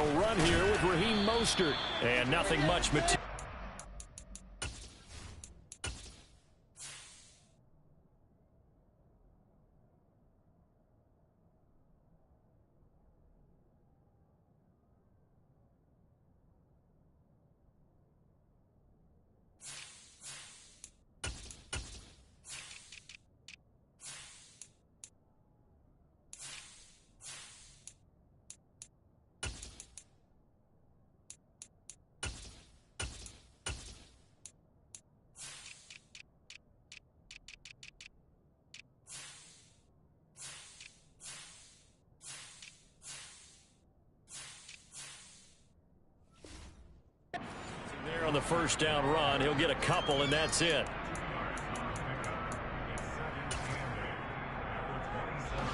They'll run here with Raheem Mostert. And nothing much material. On the first down run, he'll get a couple, and that's it.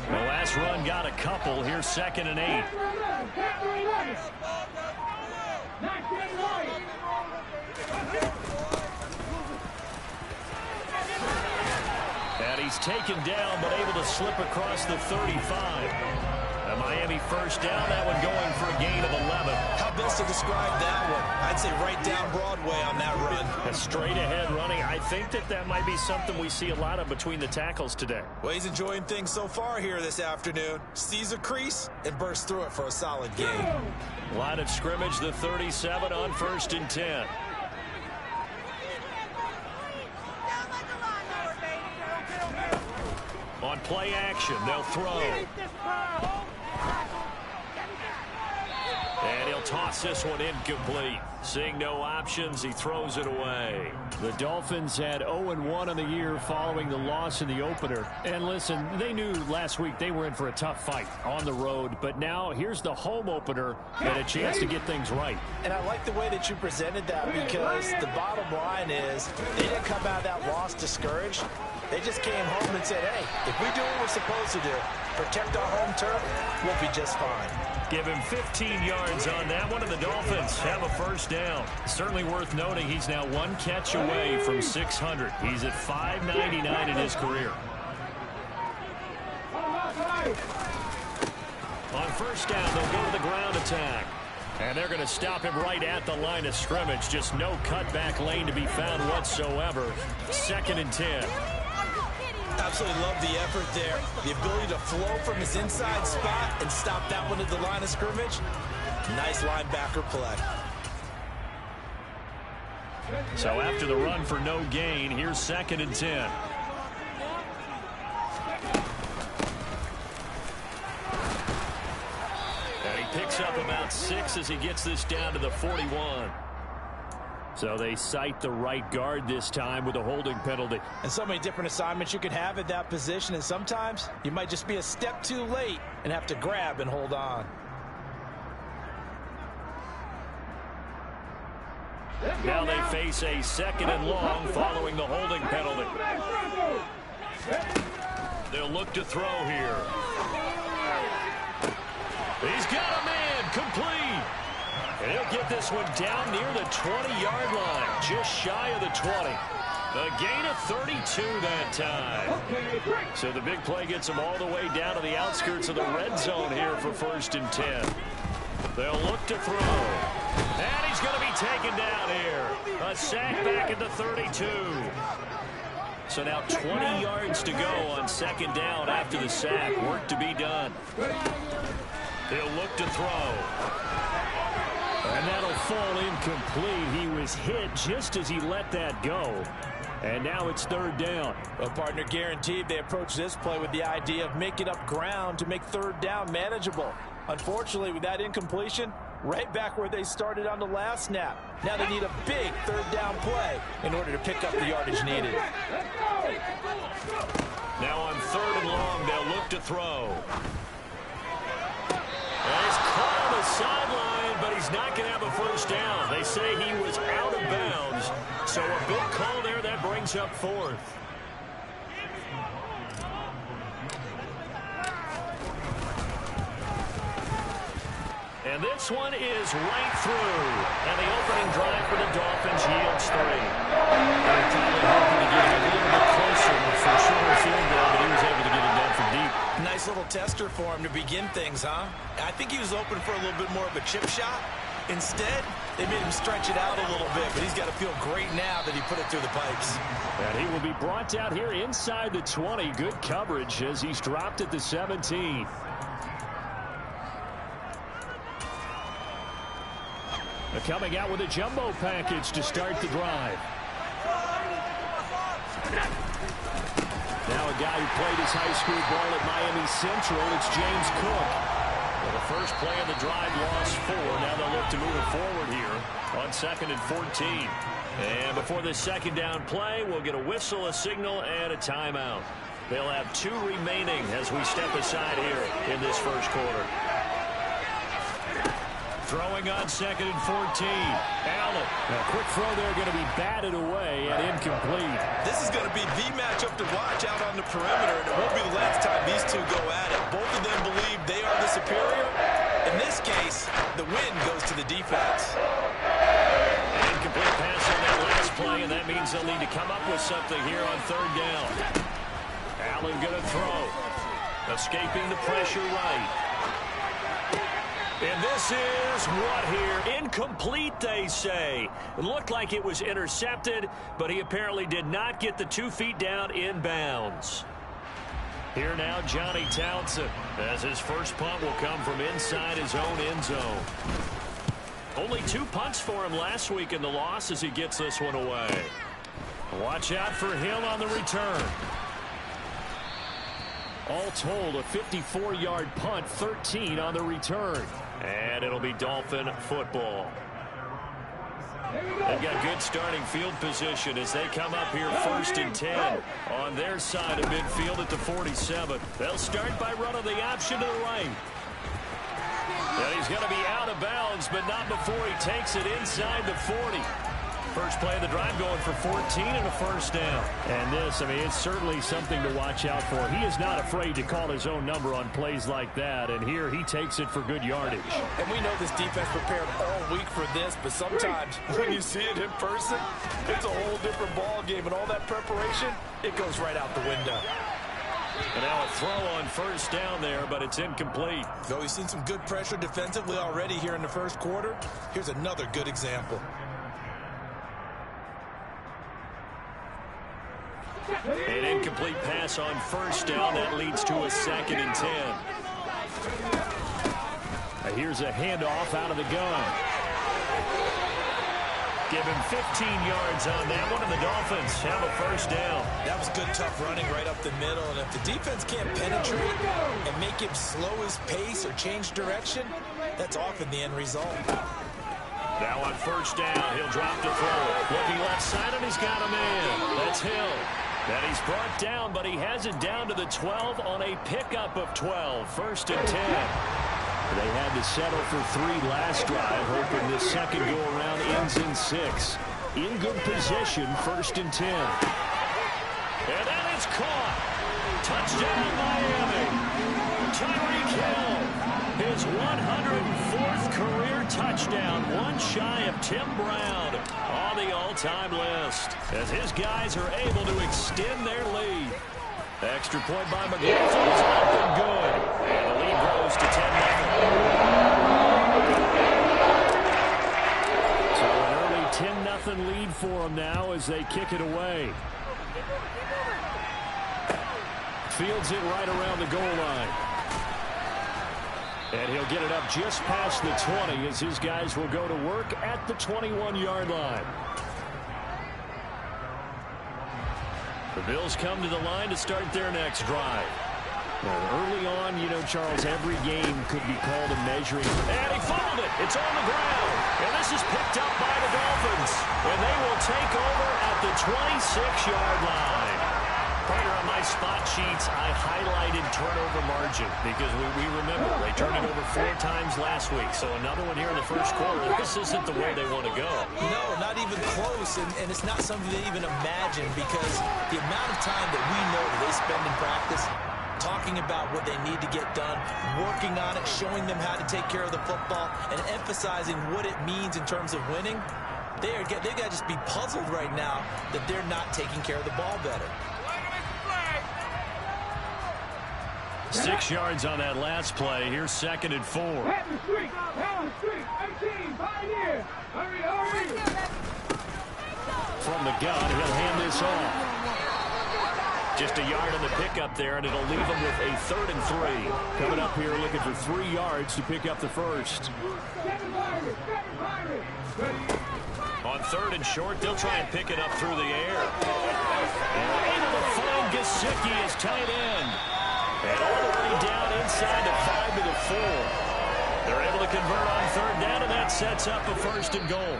The last run got a couple. Here's 2nd and 8. And he's taken down, but able to slip across the 35. A Miami first down, that one going for a gain of 11. How best to describe that one? I'd say right down Broadway on that run. A straight ahead running. I think that might be something we see a lot of between the tackles today. Well, he's enjoying things so far here this afternoon. Sees a crease and bursts through it for a solid gain. Line of scrimmage, the 37 on 1st and 10. On play action, they'll throw. And he'll toss this one incomplete. Seeing no options, he throws it away. The Dolphins had 0-1 on the year following the loss in the opener. And listen, they knew last week they were in for a tough fight on the road. But now here's the home opener and a chance to get things right. And I like the way that you presented that, because the bottom line is they didn't come out of that loss discouraged. They just came home and said, hey, if we do what we're supposed to do, protect our home turf, we'll be just fine. Give him 15 yards on that one, and the Dolphins have a first down. Certainly worth noting he's now one catch away from 600. He's at 599 in his career. On first down, they'll go to the ground attack. And they're going to stop him right at the line of scrimmage. Just no cutback lane to be found whatsoever. 2nd and 10. Absolutely love the effort there. The ability to flow from his inside spot and stop that one at the line of scrimmage. Nice linebacker play. So after the run for no gain, here's 2nd and 10. And he picks up about 6 as he gets this down to the 41. So they cite the right guard this time with a holding penalty. And so many different assignments you could have at that position, and sometimes you might just be a step too late and have to grab and hold on. Now they face a 2nd and long following the holding penalty. They'll look to throw here. He's got a man, complete. And he'll get this one down near the 20-yard line, just shy of the 20. A gain of 32 that time. So the big play gets him all the way down to the outskirts of the red zone here for 1st and 10. They'll look to throw. And he's going to be taken down here. A sack back at the 32. So now 20 yards to go on 2nd down after the sack. Work to be done. They'll look to throw. And that'll fall incomplete. He was hit just as he let that go. And now it's 3rd down. Well, partner, guaranteed they approach this play with the idea of making up ground to make 3rd down manageable. Unfortunately, with that incompletion, right back where they started on the last snap. Now they need a big 3rd down play in order to pick up the yardage needed. Now on 3rd and long, they'll look to throw. And he's caught on the sideline, but he's not going to have a first down. They say he was out of bounds. So a big call there that brings up 4th. And this one is right through. And the opening drive for the Dolphins yields 3. They're probably hoping to get a little bit closer for sure field goal, but he was able to get it done from deep. Nice little tester for him to begin things, huh? I think he was open for a little bit more of a chip shot. Instead, they made him stretch it out a little bit, but he's got to feel great now that he put it through the pipes. And he will be brought down here inside the 20. Good coverage as he's dropped at the 17. Coming out with a jumbo package to start the drive. Now a guy who played his high school ball at Miami Central, it's James Cook. Well, the first play of the drive lost 4. Now they'll look to move it forward here on 2nd and 14. And before this second down play, we'll get a whistle, a signal, and a timeout. They'll have 2 remaining as we step aside here in this first quarter. Throwing on 2nd and 14. Allen. A quick throw there going to be batted away and incomplete. This is going to be the matchup to watch out on the perimeter, and it won't be the last time these two go at it. Both of them believe they are the superior. In this case, the win goes to the defense. An incomplete pass on that last play, and that means they'll need to come up with something here on 3rd down. Allen going to throw. Escaping the pressure right. And this is what here? Incomplete, they say. It looked like it was intercepted, but he apparently did not get the 2 feet down in bounds. Here now, Johnny Townsend, as his first punt will come from inside his own end zone. Only 2 punts for him last week in the loss as he gets this one away. Watch out for Hill on the return. All told, a 54-yard punt, 13 on the return. And it'll be Dolphin football. They've got good starting field position as they come up here 1st and 10 on their side of midfield at the 47. They'll start by running the option to the right. And he's going to be out of bounds, but not before he takes it inside the 40. First play of the drive going for 14 and a first down. And this, I mean, it's certainly something to watch out for. He is not afraid to call his own number on plays like that. And here he takes it for good yardage. And we know this defense prepared all week for this, but sometimes when you see it in person, it's a whole different ball game. And all that preparation, it goes right out the window. And now a throw on first down there, but it's incomplete. Though we've seen some good pressure defensively already here in the first quarter, here's another good example. An incomplete pass on first down. That leads to a 2nd and 10. Here's a handoff out of the gun. Give him 15 yards on that one, and the Dolphins have a first down. That was good, tough running right up the middle. And if the defense can't penetrate and make him slow his pace or change direction, that's often the end result. Now on first down, he'll drop to throw. Looking left side, and he's got a man. That's Hill. And he's brought down, but he has it down to the 12 on a pickup of 12. 1st and 10. They had to settle for 3 last drive, hoping this second go-around ends in 6. In good position, 1st and 10. And that is caught. Touchdown, Miami. Tyreek Hill, his 104th career touchdown, one shy of Tim Brown on the all-time list, as his guys are able to extend their lead. Extra point by McLaughlin is up and good, and the lead grows to 10-0. So an early 10-0 lead for them now as they kick it away. Fields it right around the goal line. And he'll get it up just past the 20 as his guys will go to work at the 21-yard line. The Bills come to the line to start their next drive. Well, early on, you know, Charles, every game could be called a measuring. And he fumbled it. It's on the ground. And this is picked up by the Dolphins. And they will take over at the 26-yard line. Prater, on my spot sheets, I highlighted turnover margin because we remember they turned it over 4 times last week. So another one here in the first quarter. This isn't the way they want to go. No, not even close. And it's not something they even imagine because the amount of time that we know that they spend in practice talking about what they need to get done, working on it, showing them how to take care of the football, and emphasizing what it means in terms of winning, they got to just be puzzled right now that they're not taking care of the ball better. 6 yards on that last play. Here's 2nd and 4. From the gun, he'll hand this off. Just a yard on the pickup there, and it'll leave him with a 3rd and 3. Coming up here looking for 3 yards to pick up the first. On 3rd and short, they'll try and pick it up through the air. And able to find Gesicki as tight end. And all the way down inside the 5 to the 4. They're able to convert on 3rd down, and that sets up a 1st and goal.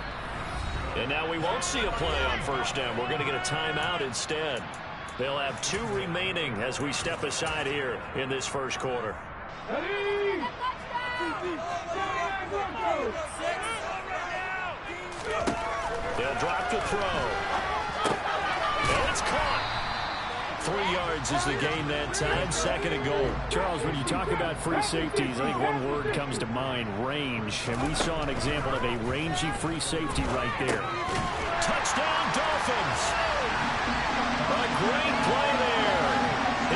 And now we won't see a play on 1st down. We're going to get a timeout instead. They'll have 2 remaining as we step aside here in this first quarter. They'll drop the throw. And it's caught. 3 yards is the gain that time. 2nd and goal. Charles, when you talk about free safeties, I think one word comes to mind, range. And we saw an example of a rangy free safety right there. Touchdown, Dolphins. A great play there.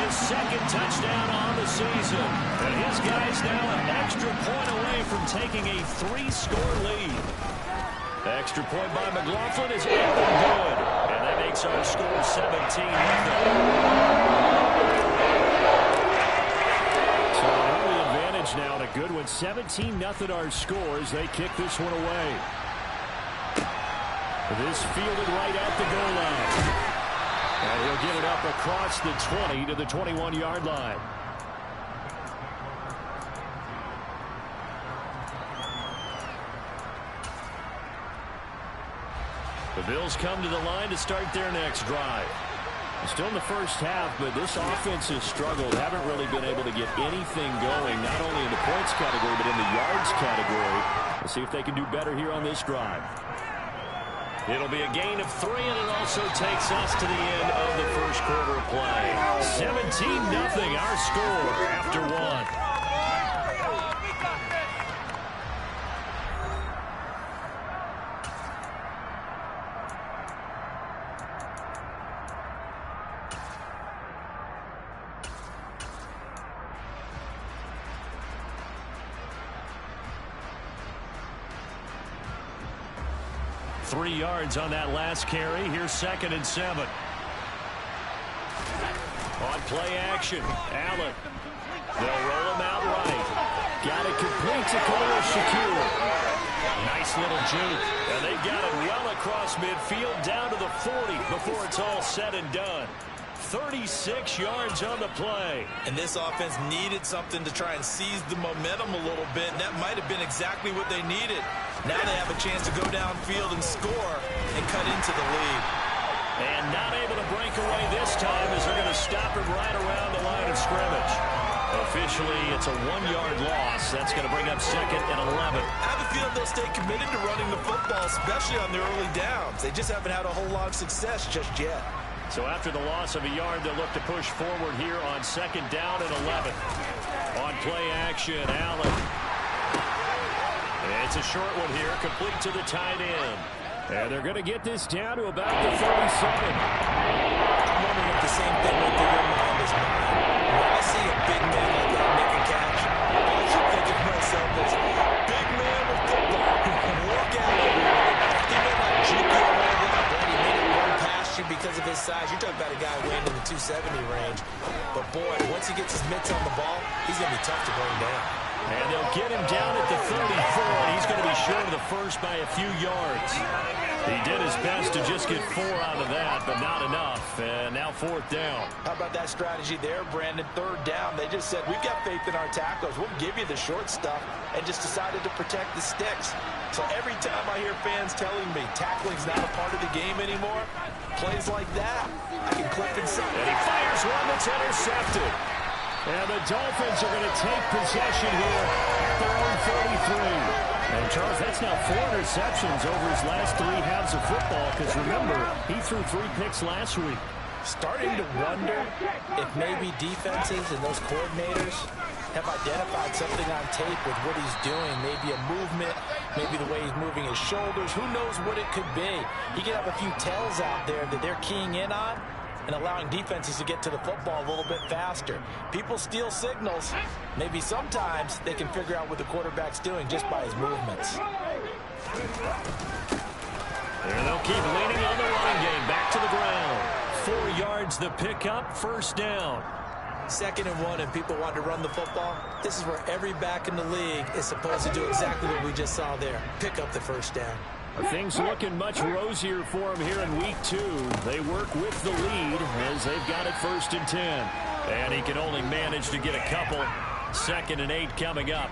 His 2nd touchdown on the season. And his guys now an extra point away from taking a 3-score lead. Extra point by McLaughlin is in and good. And that makes our score 17-0. So an early advantage now, and a good one. 17-0 our scores. They kick this one away. This fielded right at the goal line. And he'll get it up across the 20 to the 21-yard line. The Bills come to the line to start their next drive. Still in the first half, but this offense has struggled. Haven't really been able to get anything going, not only in the points category, but in the yards category. Let's see if they can do better here on this drive. It'll be a gain of 3, and it also takes us to the end of the first quarter of play. 17-0 our score after 1. 3 yards on that last carry. Here's 2nd and 7. On play action, Allen. They'll roll him out right. Got it complete to Khalil Shakir. Nice little juke. And they've got it well across midfield down to the 40 before it's all said and done. 36 yards on the play. And this offense needed something to try and seize the momentum a little bit, and that might have been exactly what they needed. Now they have a chance to go downfield and score and cut into the lead. And not able to break away this time as they're going to stop it right around the line of scrimmage. Officially, it's a 1-yard loss. That's going to bring up 2nd and 11. I have a feeling they'll stay committed to running the football, especially on their early downs. They just haven't had a whole lot of success just yet. So after the loss of a yard, they'll look to push forward here on 2nd down and 11. On play action, Allen. It's a short one here, complete to the tight end. And they're going to get this down to about the 37. I'm wondering if the same thing went through your mind as mine. When I see a big man like that make a catch, all I keep thinking to myself is, big man with football. Look at him. He may not juke you around with a ball. He may not run past you because of his size. You're talking about a guy weighing in the 270 range. But, boy, once he gets his mitts on the ball, he's going to be tough to bring down. And they'll get him down at the 34, and he's going to be short of the first by a few yards. He did his best to just get 4 out of that, but not enough. And now 4th down. How about that strategy there, Brandon? 3rd down. They just said, we've got faith in our tackles. We'll give you the short stuff, and just decided to protect the sticks. So every time I hear fans telling me tackling's not a part of the game anymore, plays like that, I can clip inside. And he fires one that's intercepted. And the Dolphins are going to take possession here at their own 33. And, Charles, that's now 4 interceptions over his last 3 halves of football, because, remember, he threw 3 picks last week. Starting to wonder if maybe defenses and those coordinators have identified something on tape with what he's doing. Maybe a movement, maybe the way he's moving his shoulders. Who knows what it could be? He could have a few tells out there that they're keying in on. and allowing defenses to get to the football a little bit faster. People steal signals. Maybe sometimes they can figure out what the quarterback's doing just by his movements. There they'll keep leaning on the running game. Back to the ground. 4 yards the pickup, first down. 2nd and 1, and people want to run the football. This is where every back in the league is supposed to do exactly what we just saw there. Pick up the first down. Things looking much rosier for him here in week 2. They work with the lead as they've got it 1st and 10. And he can only manage to get a couple. 2nd and 8 coming up.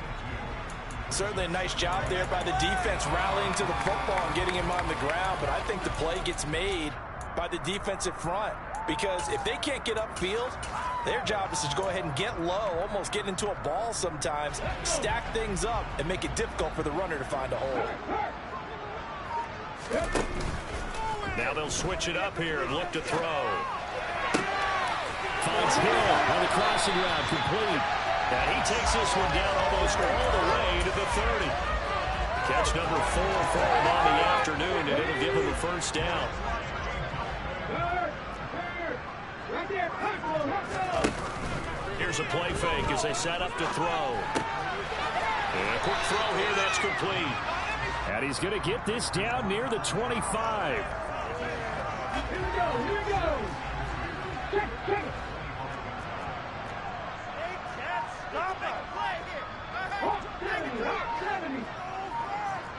Certainly a nice job there by the defense rallying to the football and getting him on the ground. But I think the play gets made by the defensive front. Because if they can't get upfield, their job is to go ahead and get low, almost get into a ball sometimes, stack things up, and make it difficult for the runner to find a hole. Now they'll switch it up here and look to throw. Finds Hill on the crossing route, complete. And he takes this one down almost all the way to the 30. Catch number 4 for him on the afternoon, and it'll give him the first down. Here's a play fake as they set up to throw. And a quick throw here, that's complete. And he's going to get this down near the 25. Here we go. Check. Stop it. Play here.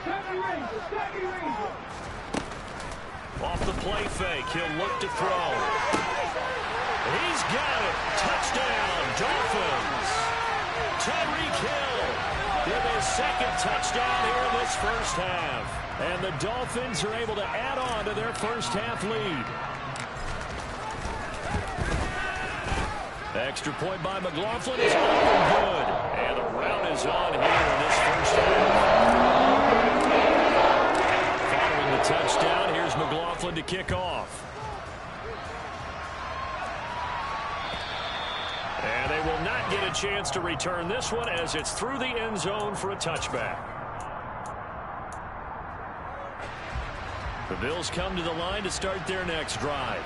70 Ranger. Off the play fake, he'll look to throw. He's got it. Touchdown, Dolphins. Tyreek Hill with his 2nd touchdown here in this first half. And the Dolphins are able to add on to their first half lead. Extra point by McLaughlin is all good. And the rout is on here in this first half. Following the touchdown, here's McLaughlin to kick off. And they will not get a chance to return this one as it's through the end zone for a touchback. The Bills come to the line to start their next drive.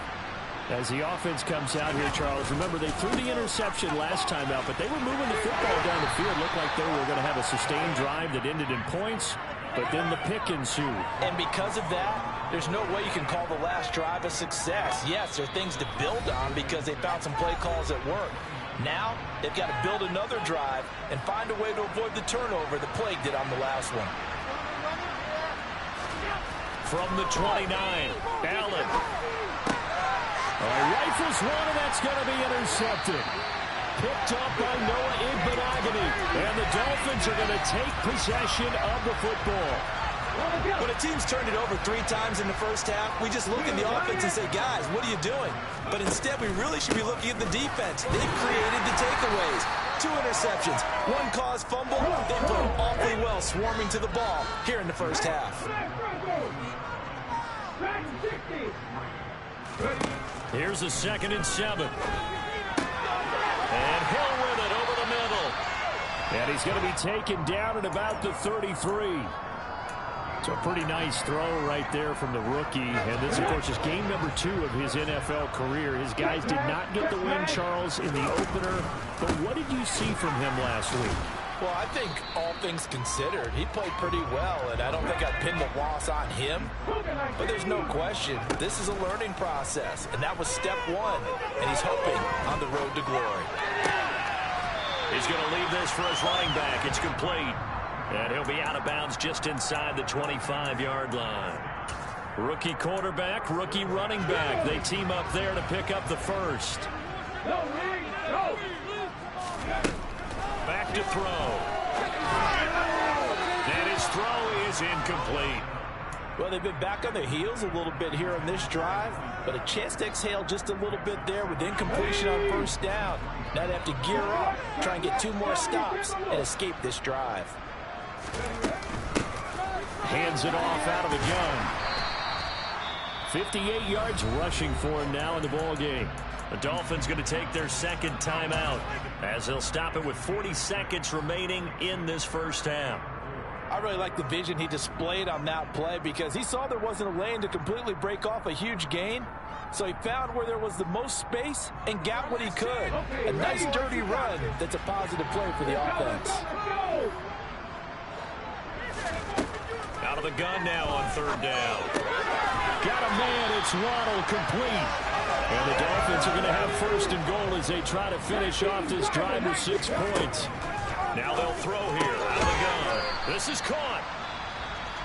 As the offense comes out here, Charles, remember they threw the interception last time out, but they were moving the football down the field. Looked like they were going to have a sustained drive that ended in points, but then the pick ensued. And because of that, there's no way you can call the last drive a success. Yes, there are things to build on because they found some play calls that work. Now, they've got to build another drive and find a way to avoid the turnover that plagued it on the last one. From the 29, Allen. Rifles one, and that's going to be intercepted. Picked up by Noah Igbinoghene. And the Dolphins are going to take possession of the football. When a team's turned it over 3 times in the first half, we just look at the offense and say, guys, what are you doing? But instead, we really should be looking at the defense. They've created the takeaways. 2 interceptions, 1 caused fumble. They played awfully well swarming to the ball here in the first half. Here's a 2nd and 7. And Hill with it over the middle. And he's going to be taken down at about the 33. So a pretty nice throw right there from the rookie. And this, of course, is game number 2 of his NFL career. His guys did not get the win, Charles, in the opener. But what did you see from him last week? Well, I think all things considered, he played pretty well, and I don't think I'd pin the loss on him. But there's no question, this is a learning process, and that was step 1, and he's hoping on the road to glory. He's going to leave this for his running back. It's complete. And he'll be out of bounds just inside the 25-yard line. Rookie quarterback, rookie running back. They team up there to pick up the first. Back to throw. And his throw is incomplete. Well, they've been back on their heels a little bit here on this drive, but a chance to exhale just a little bit there with incompletion on first down. Now they have to gear up, try and get 2 more stops, and escape this drive. Hands it off out of the gun. 58 yards rushing for him now in the ball game. The Dolphins going to take their 2nd timeout as they'll stop it with 40 seconds remaining in this first half. I really like the vision he displayed on that play because he saw there wasn't a lane to completely break off a huge gain. So he found where there was the most space and got what he could. A nice dirty run that's a positive play for the offense. Out of the gun now on third down. Got a man, it's Waddle, complete. And the Dolphins are going to have first and goal as they try to finish off this drive with 6 points. Now they'll throw here, out of the gun. This is caught.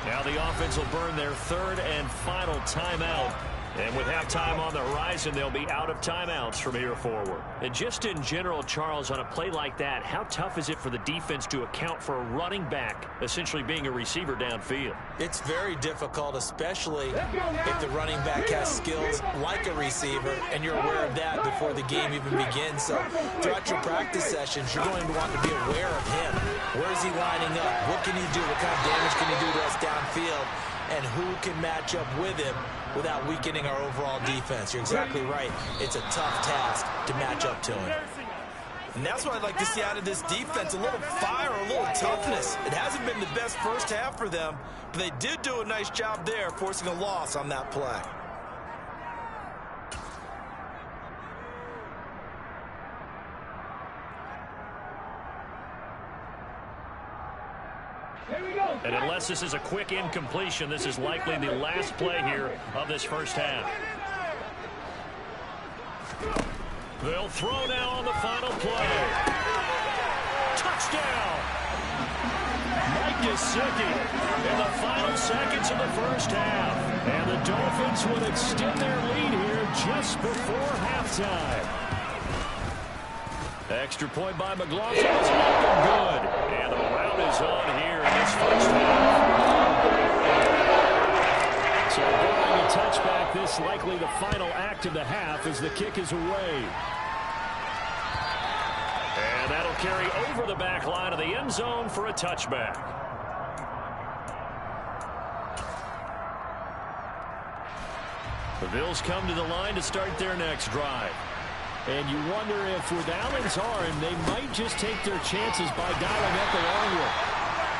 Now the offense will burn their third and final timeout. And with halftime on the horizon, they'll be out of timeouts from here forward. And just in general, Charles, on a play like that, how tough is it for the defense to account for a running back essentially being a receiver downfield? It's very difficult, especially if the running back has skills like a receiver, and you're aware of that before the game even begins. So throughout your practice sessions, you're going to want to be aware of him. Where is he lining up? What can he do? What kind of damage can he do to us downfield? And who can match up with him without weakening our overall defense? You're exactly right. It's a tough task to match up to him. And that's what I'd like to see out of this defense, a little fire, a little toughness. It hasn't been the best first half for them, but they did do a nice job there, forcing a loss on that play. And unless this is a quick incompletion, this is likely the last play here of this first half. They'll throw now on the final play. Touchdown! Mike Gesicki in the final seconds of the first half. And the Dolphins would extend their lead here just before halftime. Extra point by McLaughlin is not good. And the rout is on here in this first half. So barring a touchback, this likely the final act of the half as the kick is away. And that'll carry over the back line of the end zone for a touchback. The Bills come to the line to start their next drive. And you wonder if with Allen's arm, they might just take their chances by dialing up the long one.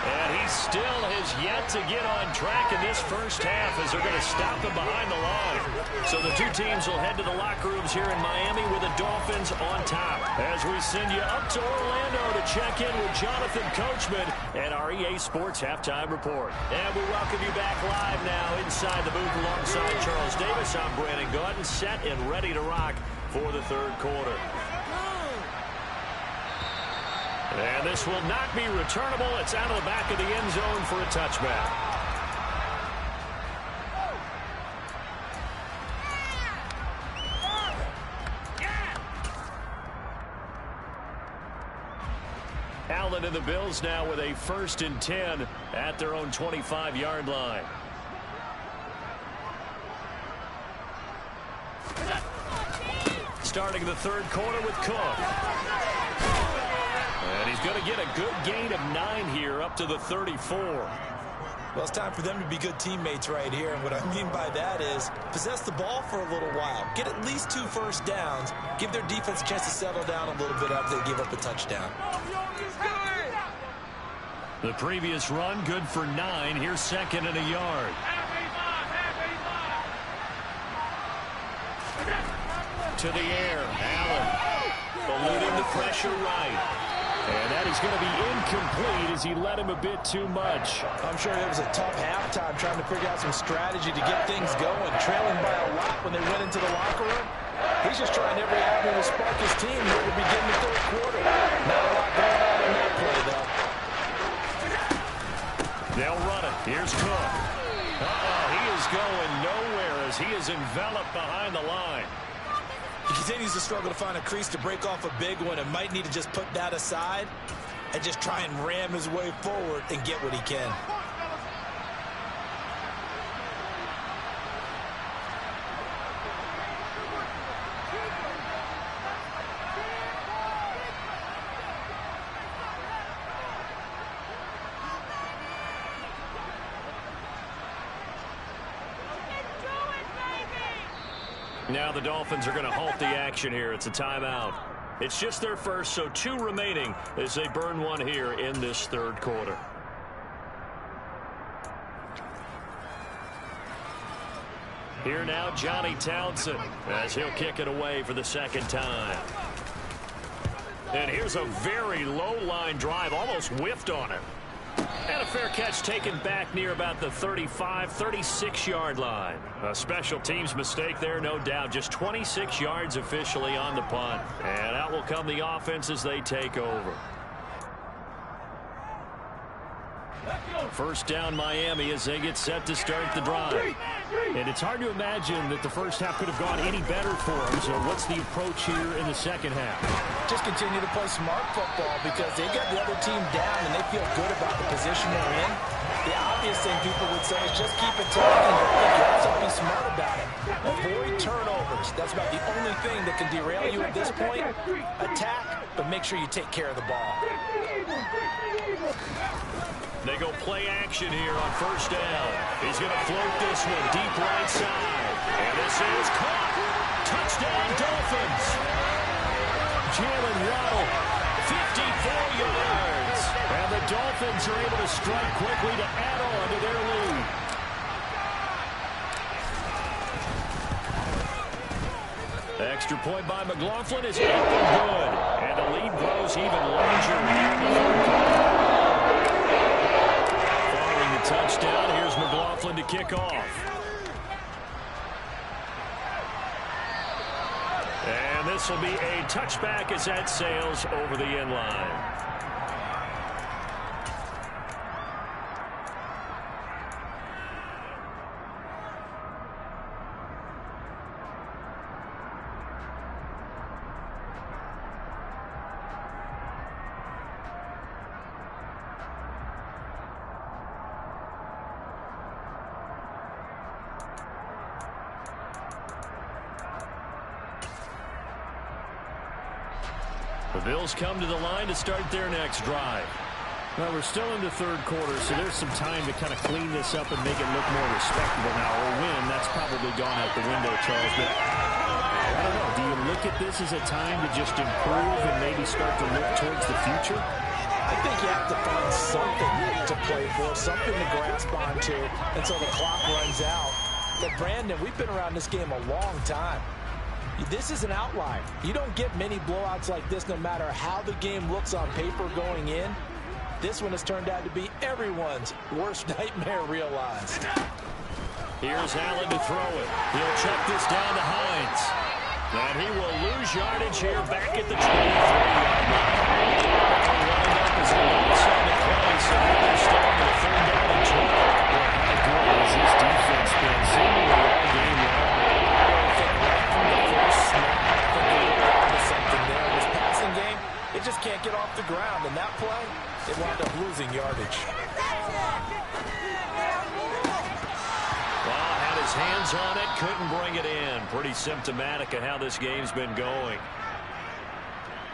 And he still has yet to get on track in this first half as they're going to stop him behind the line. So the two teams will head to the locker rooms here in Miami with the Dolphins on top. As we send you up to Orlando to check in with Jonathan Coachman and our EA Sports Halftime Report. And we welcome you back live now inside the booth alongside Charles Davis. I'm Brandon Gaudin, set and ready to rock for the third quarter. And this will not be returnable. It's out of the back of the end zone for a touchback. Allen and the Bills now with a 1st and 10 at their own 25-yard line. Starting the third quarter with Cook. And he's going to get a good gain of 9 here up to the 34. Well, it's time for them to be good teammates right here. And what I mean by that is possess the ball for a little while. Get at least 2 first downs. Give their defense a chance to settle down a little bit after they give up a touchdown. The previous run good for 9. Here's 2nd and a yard. To the air. Allen eluding the pressure right. And that is going to be incomplete as he led him a bit too much. I'm sure it was a tough halftime trying to figure out some strategy to get things going. Trailing by a lot when they went into the locker room. He's just trying every avenue to spark his team here to begin the third quarter. Not a lot going on in that play, though. They'll run it. Here's Cook. He is going nowhere as he is enveloped behind the line. He continues to struggle to find a crease to break off a big one and might need to just put that aside and just try and ram his way forward and get what he can. Now the Dolphins are going to halt the action here. It's a timeout. It's just their first, so 2 remaining as they burn one here in this third quarter. Here now, Johnny Townsend, as he'll kick it away for the second time. And here's a very low line drive, almost whiffed on it. And a fair catch taken back near about the 35, 36-yard line. A special teams mistake there, no doubt. Just 26 yards officially on the punt. And out will come the offense as they take over. First down Miami as they get set to start the drive. And it's hard to imagine that the first half could have gone any better for them. So what's the approach here in the second half? Just continue to play smart football because they got the other team down and they feel good about the position they're in. The obvious thing people would say is just keep attacking. You have to be smart about it. Avoid turnovers. That's about the only thing that can derail you at this point. Attack, but make sure you take care of the ball. They go play action here on first down. He's going to float this one deep right side. And this is caught. Touchdown, Dolphins. Jalen Waddle, 54 yards. And the Dolphins are able to strike quickly to add on to their lead. Extra point by McLaughlin is up and good. And the lead grows even larger here in the third quarter. Touchdown. Here's McLaughlin to kick off. And this will be a touchback as that sails over the end line. The Bills come to the line to start their next drive. Well, we're still in the third quarter, so there's some time to kind of clean this up and make it look more respectable now. Or win, that's probably gone out the window, Charles. But I don't know. Do you look at this as a time to just improve and maybe start to look towards the future? I think you have to find something to play for, something to grasp onto until the clock runs out. But, Brandon, we've been around this game a long time. This is an outlier. You don't get many blowouts like this no matter how the game looks on paper going in. This one has turned out to be everyone's worst nightmare realized. Here's Allen to throw it. He'll check this down to Hines. And he will lose yardage here back at the 23-yard line. Lined up as a loss on the play, so they're starting to third down and 12. How good has this defense been seemingly all game long? It just can't get off the ground, and that play, it wound up losing yardage. Well, had his hands on it, couldn't bring it in. Pretty symptomatic of how this game's been going.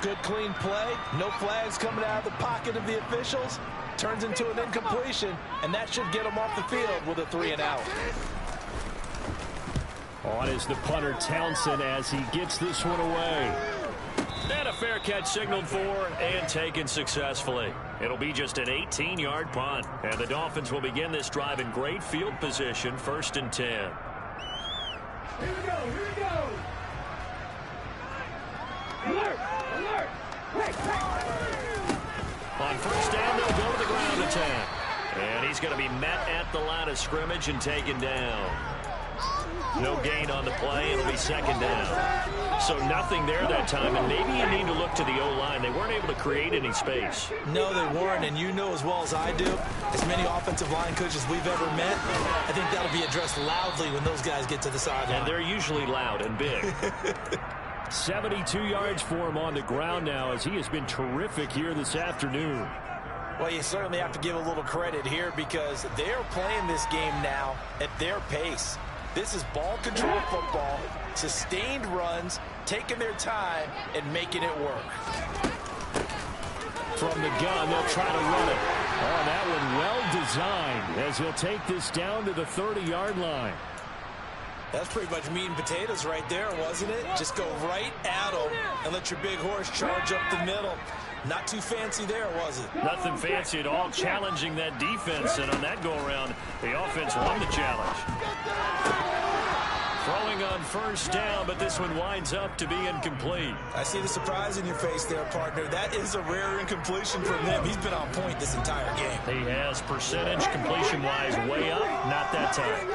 Good, clean play. No flags coming out of the pocket of the officials. Turns into an incompletion, and that should get him off the field with a 3-and-out. On is the punter Townsend as he gets this one away. And a fair catch signaled for and taken successfully. It'll be just an 18-yard punt. And the Dolphins will begin this drive in great field position, 1st and 10. Here we go, here we go. Alert, alert. On first down, they'll go to the ground attack. And he's going to be met at the line of scrimmage and taken down. No gain on the play. It'll be 2nd down. So nothing there that time, and maybe you need to look to the O-line. They weren't able to create any space. No, they weren't, and you know as well as I do, as many offensive line coaches we've ever met, I think that'll be addressed loudly when those guys get to the sideline. And they're usually loud and big. 72 yards for him on the ground now as he has been terrific here this afternoon. Well, you certainly have to give a little credit here because they're playing this game now at their pace. This is ball control football, sustained runs, taking their time, and making it work. From the gun, they'll try to run it. Oh, that one well designed as he'll take this down to the 30-yard line. That's pretty much meat and potatoes right there, wasn't it? Just go right at them and let your big horse charge up the middle. Not too fancy there, was it? Nothing fancy at all, challenging that defense, and on that go-around, the offense won the challenge. Throwing on first down, but this one winds up to be incomplete. I see the surprise in your face there, partner. That is a rare incompletion from him. He's been on point this entire game. He has percentage completion-wise way up, not that time.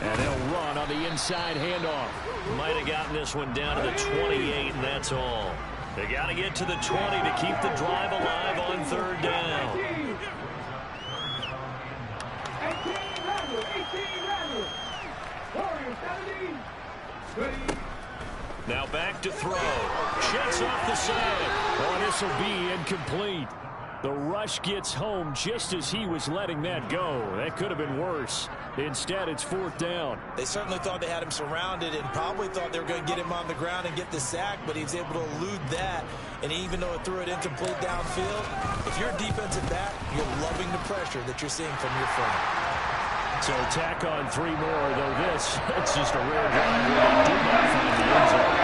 And they'll run on the inside handoff. Might have gotten this one down to the 28, and that's all. They got to get to the 20 to keep the drive alive on third down. Now back to throw. Jets off the side. Oh, this will be incomplete. The rush gets home just as he was letting that go. That could have been worse. Instead, it's fourth down. They certainly thought they had him surrounded and probably thought they were going to get him on the ground and get the sack, but he was able to elude that. And even though it threw it incomplete downfield, if you're a defensive back, you're loving the pressure that you're seeing from your front. So tack on 3 more, though this, it's just a rare drive where they did not find the end zone.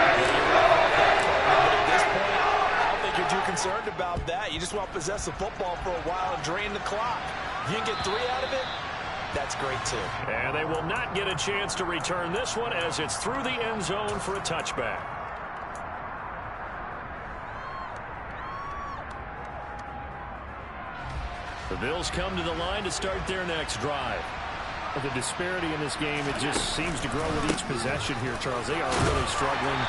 But at this point, I don't think you're too concerned about that. You just want to possess the football for a while and drain the clock. If you can get 3 out of it, that's great, too. And they will not get a chance to return this one as it's through the end zone for a touchback. The Bills come to the line to start their next drive. The disparity in this game, it just seems to grow with each possession here, Charles. They are really struggling.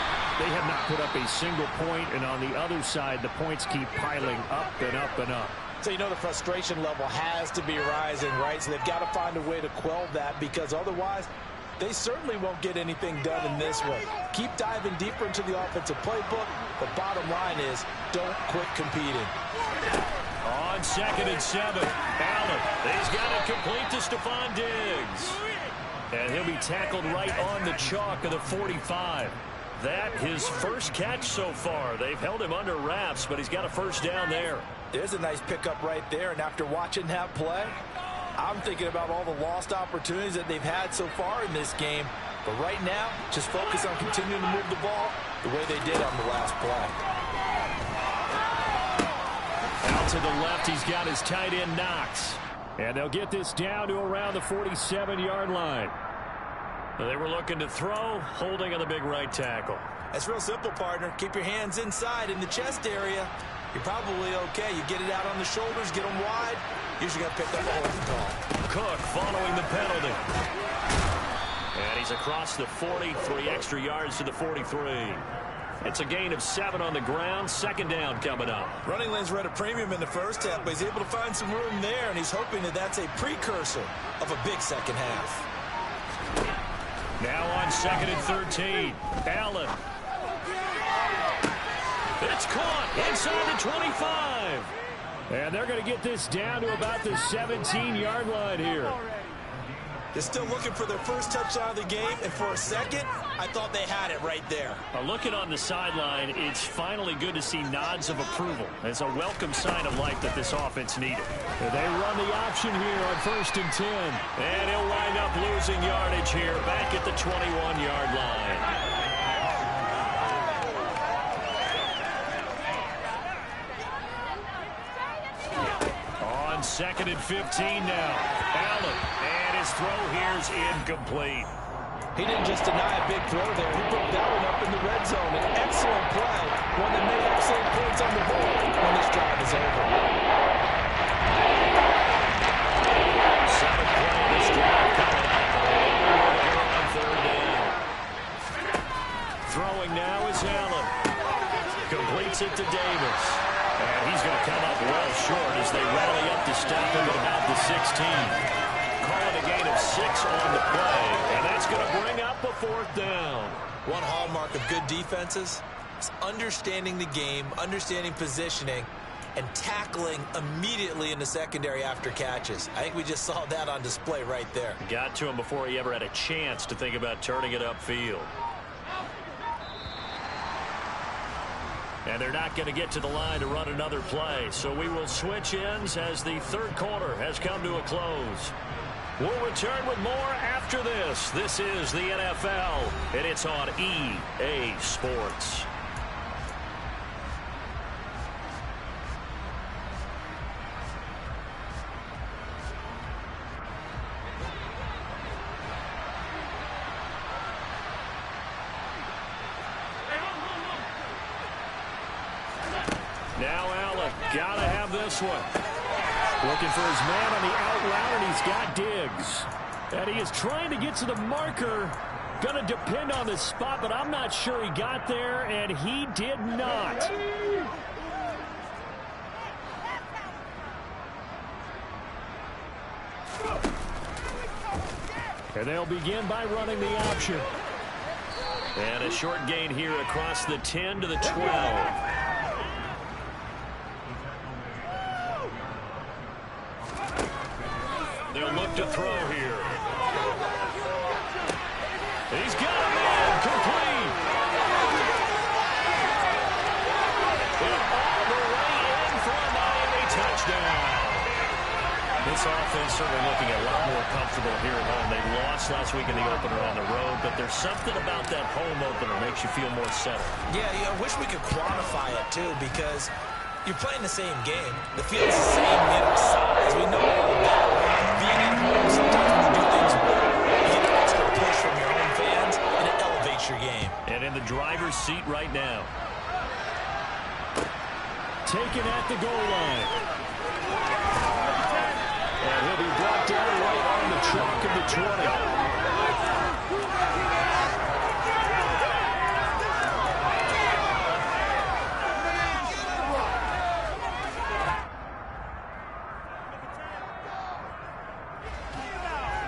They have not put up a single point, and on the other side, the points keep piling up and up and up. So you know the frustration level has to be rising, right? So they've got to find a way to quell that, because otherwise they certainly won't get anything done in this one. Keep diving deeper into the offensive playbook. The bottom line is don't quit competing. On 2nd and 7, Allen. He's got it complete to Stephon Diggs. And he'll be tackled right on the chalk of the 45. That his first catch so far. They've held him under wraps, but he's got a first down there. There's a nice pickup right there, and after watching that play, I'm thinking about all the lost opportunities that they've had so far in this game. But right now, just focus on continuing to move the ball the way they did on the last play. Out to the left, he's got his tight end, Knox. And they'll get this down to around the 47-yard line. They were looking to throw, holding on the big right tackle. That's real simple, partner. Keep your hands inside in the chest area. You're probably okay. You get it out on the shoulders, get them wide. Usually got to pick up a holding call. Cook following the penalty. And he's across the 40, 3 extra yards to the 43. It's a gain of 7 on the ground. Second down coming up. Running lanes were at a premium in the first half, but he's able to find some room there, and he's hoping that that's a precursor of a big second half. Now on 2nd and 13. Allen. It's caught inside the 25. And they're going to get this down to about the 17-yard line here. They're still looking for their first touchdown of the game, and for a second, I thought they had it right there. Looking on the sideline, it's finally good to see nods of approval. It's a welcome sign of life that this offense needed. And they run the option here on 1st and 10. And he'll wind up losing yardage here back at the 21-yard line. On 2nd and 15 now. Allen. And his throw here's incomplete. He didn't just deny a big throw there. He broke that one up in the red zone. An excellent play. One that may have saved points on the board when this drive is over. 7 play this drive coming up. On 3rd down. Throwing now is Allen. Completes it to Davis. And he's going to come up well short as they rally up to stop him at about the 16. Calling a gain of 6 on the play, and that's going to bring up a 4th down. One hallmark of good defenses is understanding the game, understanding positioning, and tackling immediately in the secondary after catches. I think we just saw that on display right there. Got to him before he ever had a chance to think about turning it upfield. And they're not going to get to the line to run another play, so we will switch ends as the 3rd quarter has come to a close. We'll return with more after this. This is the NFL, and it's on EA Sports. Now Allen, gotta have this one. Looking for his man on the out route, and he's got Diggs. And he is trying to get to the marker. Going to depend on the spot, but I'm not sure he got there, and he did not. And they'll begin by running the option. And a short gain here across the 10 to the 12. They'll look to throw here. He's got a man complete. And all the way in for a Miami touchdown. This offense certainly looking a lot more comfortable here at home. They lost last week in the opener on the road, but there's something about that home opener makes you feel more settled. Yeah, I wish we could quantify it, too, because you're playing the same game. The field's the same, size. We know all that. Being at home, sometimes when you do things well, you get an extra push from your own fans, and it elevates your game. And in the driver's seat right now. Taken at the goal line. And he'll be brought down right on the chalk of the 20.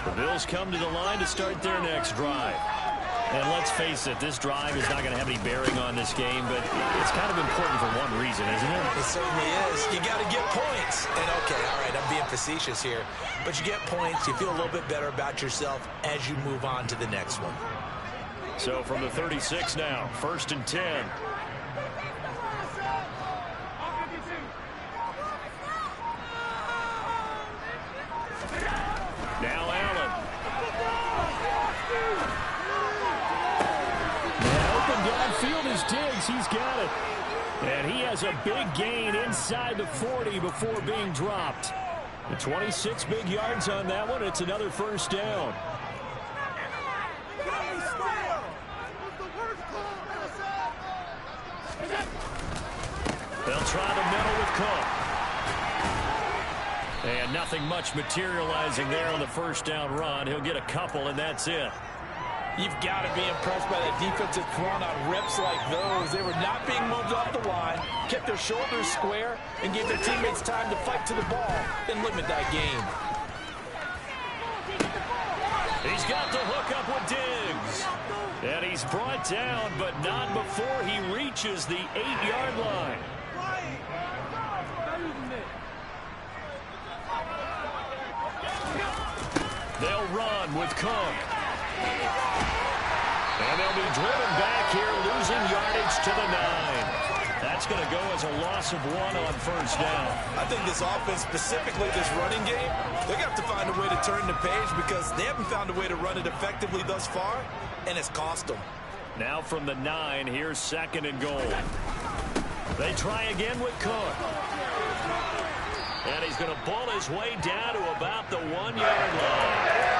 The Bills come to the line to start their next drive. And let's face it, this drive is not going to have any bearing on this game, but it's kind of important for one reason, isn't it? It certainly is. You got to get points. And, okay, all right, I'm being facetious here. But you get points, you feel a little bit better about yourself as you move on to the next one. So from the 36 now, 1st and 10. Now Allen. Open downfield is Diggs. He's got it. And he has a big gain inside the 40 before being dropped. The 26 big yards on that one. It's another first down. They'll try the middle with Cook. And nothing much materializing there on the first down run. He'll get a couple, and that's it. You've got to be impressed by that defensive front on rips like those. They were not being moved off the line, kept their shoulders square, and gave their teammates time to fight to the ball and limit that gain. He's got the hook up with Diggs. And he's brought down, but not before he reaches the 8-yard line. They'll run with Cook. And they'll be driven back here, losing yardage to the 9. That's going to go as a loss of 1 on first down. I think this offense, specifically this running game, they're going to have to find a way to turn the page because they haven't found a way to run it effectively thus far, and it's cost them. Now from the 9, here's 2nd and goal. They try again with Cook. And he's going to pull his way down to about the 1-yard line.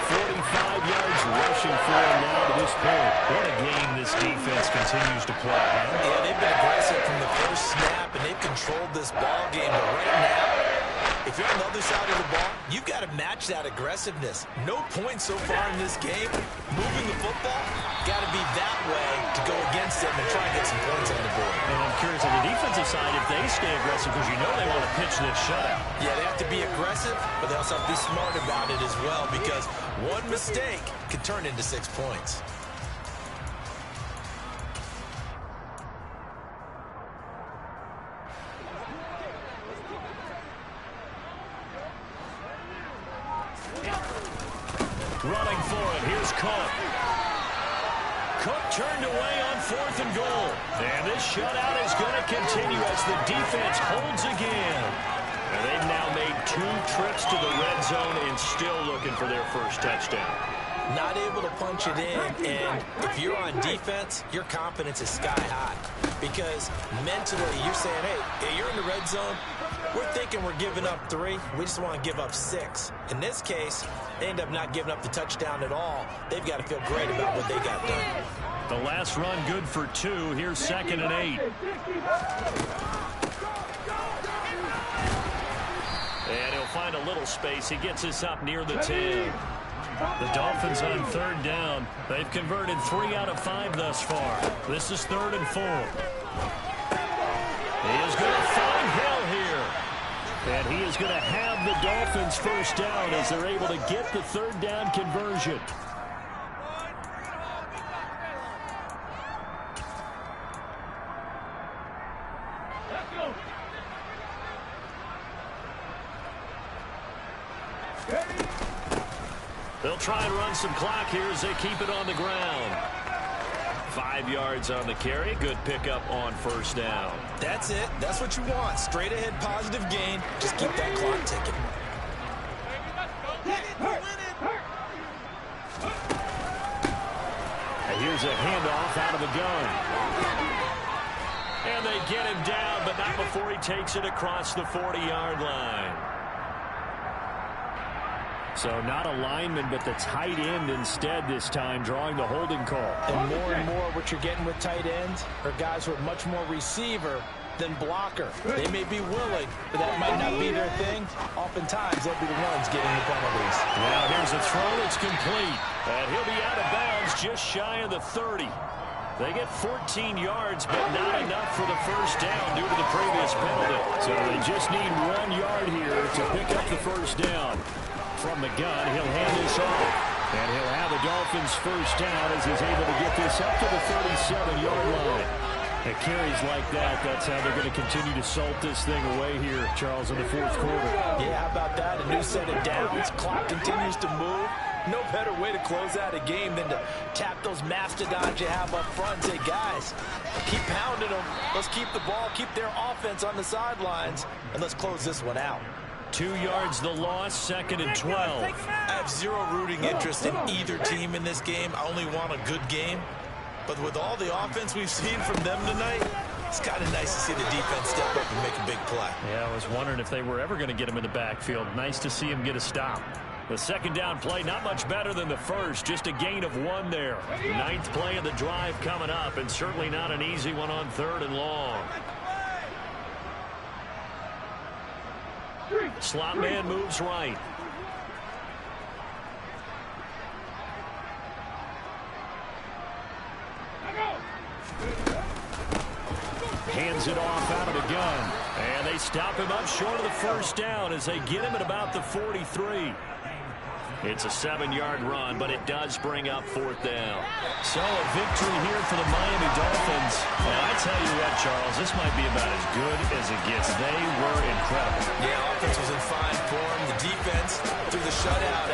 45 yards rushing for him now to this point. What a game this defense continues to play. Huh? Yeah, they've been aggressive from the first snap, and they've controlled this ball game. But right now, if you're on the other side of the ball, you've got to match that aggressiveness. No points so far in this game. Moving the football, got to be that way to go against them and try and get some points on the board. And I'm curious on the defensive side if they stay aggressive because you know they want to pitch this shutout. Yeah, they have to be aggressive, but they also have to be smart about it as well because one mistake can turn into 6 points. Running for it. Here's Cook. Cook turned away on 4th and goal. And this shutout is going to continue as the defense holds again. And they've now made 2 trips to the red zone and still looking for their first touchdown. Not able to punch it in, and if you're on defense, your confidence is sky high. Because mentally, you're saying, hey, you're in the red zone. We're thinking we're giving up 3. We just want to give up 6. In this case, they end up not giving up the touchdown at all. They've got to feel great about what they got done. The last run good for 2. Here's 2nd and 8. And he'll find a little space. He gets us up near the 10. The Dolphins on third down. They've converted 3 out of 5 thus far. This is 3rd and 4. He is going to find Hill here. And he is going to have the Dolphins first down as they're able to get the 3rd down conversion. They'll try and run some clock here as they keep it on the ground. 5 yards on the carry. Good pickup on first down. That's it. That's what you want. Straight ahead positive gain. Just keep that clock ticking. And here's a handoff out of the gun. And they get him down, but not before he takes it across the 40-yard line. So not a lineman, but the tight end instead this time, drawing the holding call. And more what you're getting with tight ends are guys who are much more receiver than blocker. They may be willing, but that might not be their thing. Oftentimes, they'll be the ones getting the penalties. Now here's a throw that's complete. And he'll be out of bounds just shy of the 30. They get 14 yards, but not enough for the first down due to the previous penalty. So they just need 1 yard here to pick up the first down. From the gun, he'll hand this off. And he'll have the Dolphins first down as he's able to get this up to the 37-yard line. At carries like that, that's how they're going to continue to salt this thing away here, Charles, in the 4th quarter. Yeah, how about that? A new set of downs. Clock continues to move. No better way to close out a game than to tap those mastodons you have up front and say, guys, keep pounding them. Let's keep the ball, keep their offense on the sidelines, and let's close this one out. 2 yards the loss, 2nd and 12. I have zero rooting interest in either team in this game. I only want a good game. But with all the offense we've seen from them tonight, it's kind of nice to see the defense step up and make a big play. Yeah, I was wondering if they were ever going to get him in the backfield. Nice to see him get a stop. The 2nd down play, not much better than the first. Just a gain of 1 there. 9th play of the drive coming up, and certainly not an easy one on 3rd and long. Slot man moves right. Hands it off out of the gun. And they stop him up short of the first down as they get him at about the 43. It's a 7-yard run, but it does bring up 4th down. So a victory here for the Miami Dolphins. And I tell you what, Charles, this might be about as good as it gets. They were incredible. Yeah, offense was in fine form. The defense, through the shutout